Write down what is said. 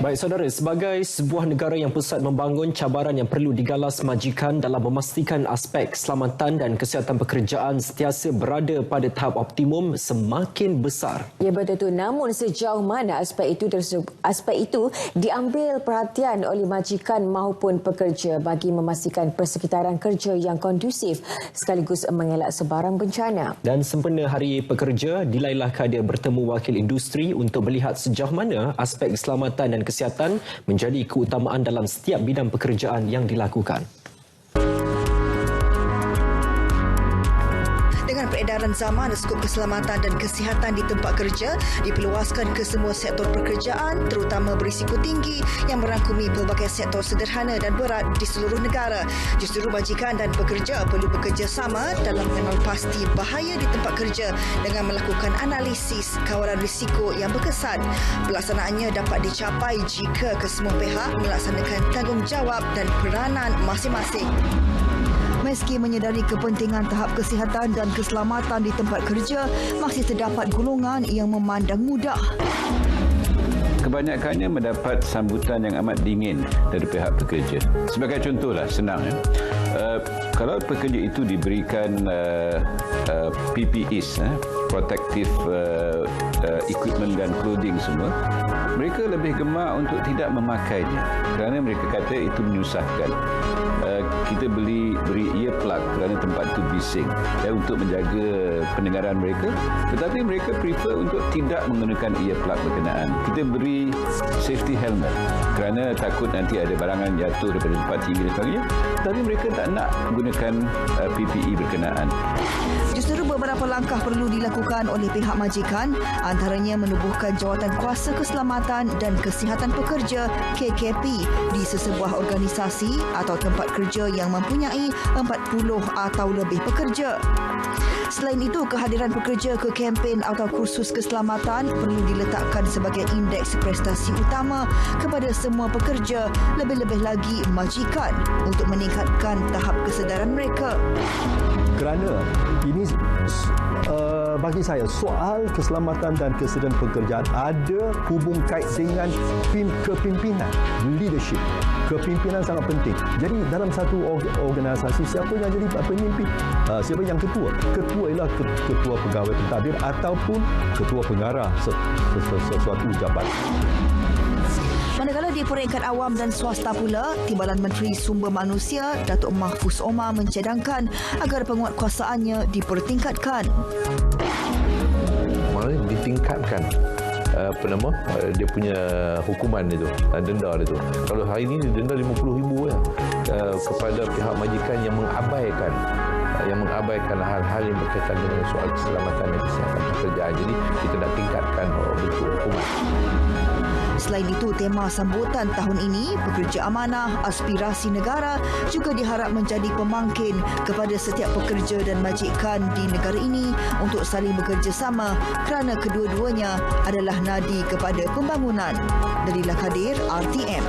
Baik saudara, sebagai sebuah negara yang pusat membangun, cabaran yang perlu digalas majikan dalam memastikan aspek keselamatan dan kesihatan pekerjaan sentiasa berada pada tahap optimum semakin besar. Ya betul tu. Namun sejauh mana aspek itu diambil perhatian oleh majikan maupun pekerja bagi memastikan persekitaran kerja yang kondusif sekaligus mengelak sebarang bencana. Dan sempena Hari Pekerja, Dilailah Kadir bertemu wakil industri untuk melihat sejauh mana aspek keselamatan dan kesihatan menjadi keutamaan dalam setiap bidang pekerjaan yang dilakukan. Dengan peredaran zaman, skop keselamatan dan kesihatan di tempat kerja diperluaskan ke semua sektor pekerjaan, terutama berisiko tinggi yang merangkumi pelbagai sektor sederhana dan berat di seluruh negara. Justru majikan dan pekerja perlu bekerjasama dalam mengenal pasti bahaya di tempat kerja dengan melakukan analisis kawalan risiko yang berkesan. Pelaksanaannya dapat dicapai jika kesemua pihak melaksanakan tanggungjawab dan peranan masing-masing. Meski menyedari kepentingan tahap kesihatan dan keselamatan di tempat kerja, masih terdapat golongan yang memandang mudah. Kebanyakannya mendapat sambutan yang amat dingin dari pihak pekerja. Sebagai contohlah, senang ya. Kalau pekerja itu diberikan PPEs, protective equipment dan clothing semua, mereka lebih gemar untuk tidak memakainya kerana mereka kata itu menyusahkan. Kita beri earplug kerana tempat itu bising untuk menjaga pendengaran mereka, tetapi mereka prefer untuk tidak menggunakan earplug berkenaan. Kita beri safety helmet kerana takut nanti ada barangan jatuh daripada tempat tinggi dan sebagainya, tapi mereka tak nak menggunakan PPE berkenaan. Justru beberapa langkah perlu dilakukan oleh pihak majikan, antaranya menubuhkan Jawatan Kuasa Keselamatan dan Kesihatan Pekerja KKP di sesebuah organisasi atau tempat kerja yang mempunyai 40 atau lebih pekerja. Selain itu, kehadiran pekerja ke kempen atau kursus keselamatan perlu diletakkan sebagai indeks prestasi utama kepada semua pekerja, lebih-lebih lagi majikan untuk meningkatkan tahap kesedaran mereka. Kerana ini bagi saya soal keselamatan dan kesihatan pekerjaan ada hubung kait dengan kepimpinan, leadership. Kepimpinan sangat penting. Jadi dalam satu organisasi, siapa yang jadi pemimpin? Siapa yang ketua? Ketua ialah ketua pegawai pentadbir ataupun ketua pengarah sesuatu jabatan. Manakala di peringkat awam dan swasta pula, Timbalan Menteri Sumber Manusia Datuk Mahfuz Omar mencadangkan agar penguatkuasaannya dipertingkatkan. Maksudnya ditingkatkan dia punya hukuman itu, denda itu. Kalau hari ini denda RM50,000 kepada pihak majikan yang mengabaikan hal-hal yang berkaitan dengan soal keselamatan dan kesihatan pekerjaan. Jadi kita nak tingkatkan bentuk hukuman. Selain itu, tema sambutan tahun ini, Pekerja Amanah, Aspirasi Negara, juga diharap menjadi pemangkin kepada setiap pekerja dan majikan di negara ini untuk saling bekerjasama kerana kedua-duanya adalah nadi kepada pembangunan. Dilailah Kadir, RTM.